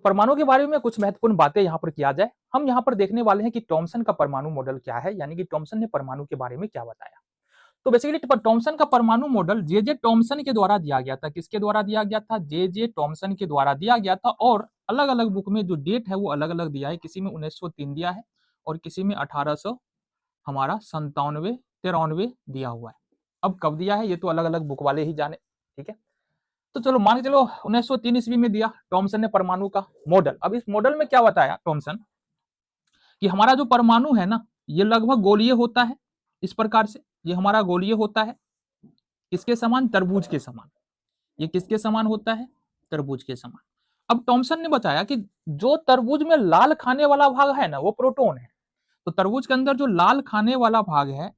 परमाणु के बारे में कुछ महत्वपूर्ण बातें यहाँ पर किया जाए। हम यहाँ पर देखने वाले हैं कि थॉमसन का परमाणु मॉडल क्या है, यानी कि थॉमसन ने परमाणु के बारे में क्या बताया। तो बेसिकली थॉमसन का परमाणु मॉडल जे थॉमसन के द्वारा दिया गया था। किसके द्वारा दिया गया था? जे थॉमसन के द्वारा दिया गया था। और अलग अलग बुक में जो डेट है वो अलग अलग दिया है। किसी में 1903 दिया है और किसी में 1800 हमारा 97 93 दिया हुआ है। अब कब दिया है ये तो अलग अलग बुक वाले ही जाने। ठीक है, तो चलो मान के चलो 1903 ईस्वी में दिया थॉमसन ने परमाणु का मॉडल। अब इस मॉडल में क्या बताया थॉमसन कि हमारा जो परमाणु है ना ये लगभग गोलीय होता है। इस प्रकार से ये हमारा गोलीय होता है। किसके समान? तरबूज के समान। ये किसके समान होता है? तरबूज के समान। अब थॉमसन ने बताया कि जो तरबूज में लाल खाने वाला भाग है ना वो प्रोटॉन है। तो तरबूज के अंदर जो लाल खाने वाला भाग है,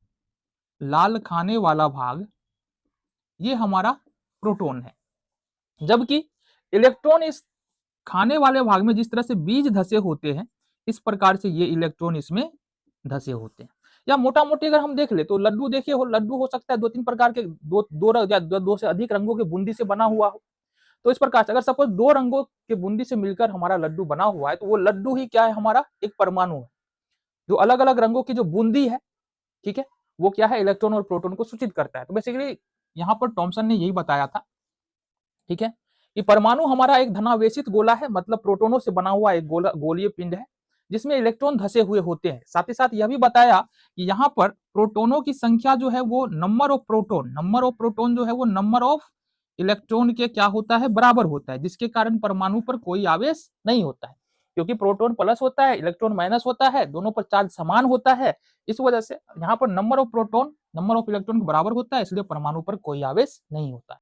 लाल खाने वाला भाग ये हमारा प्रोटॉन है। जबकि इलेक्ट्रॉन इस खाने वाले भाग में जिस तरह से बीज धसे होते हैं इस प्रकार से ये इलेक्ट्रॉन इसमें धसे होते हैं। या मोटा मोटी अगर हम देख ले तो लड्डू देखे हो, लड्डू हो सकता है दो तीन प्रकार के, दो से अधिक रंगों के बूंदी से बना हुआ हो। तो इस प्रकार से अगर सपोज दो रंगों के बूंदी से मिलकर हमारा लड्डू बना हुआ है तो वो लड्डू ही क्या है? हमारा एक परमाणु है। जो अलग अलग रंगों की जो बूंदी है, ठीक है, वो क्या है? इलेक्ट्रॉन और प्रोटॉन को सूचित करता है। तो बेसिकली यहाँ पर थॉमसन ने यही बताया था, ठीक है, कि परमाणु हमारा एक धनावेशित गोला है, मतलब प्रोटोनों से बना हुआ एक गोलीय पिंड है जिसमें इलेक्ट्रॉन धसे हुए होते हैं। साथ ही साथ यह भी बताया कि यहाँ पर प्रोटोनों की संख्या जो है वो नंबर ऑफ प्रोटोन जो है वो नंबर ऑफ इलेक्ट्रॉन के क्या होता है? बराबर होता है, जिसके कारण परमाणु पर कोई आवेश नहीं होता है। क्योंकि प्रोटॉन प्लस होता है, इलेक्ट्रॉन माइनस होता है, दोनों पर चार्ज समान होता है। इस वजह से यहाँ पर नंबर ऑफ इलेक्ट्रॉन के बराबर होता है, इसलिए परमाणु पर कोई आवेश नहीं होता है।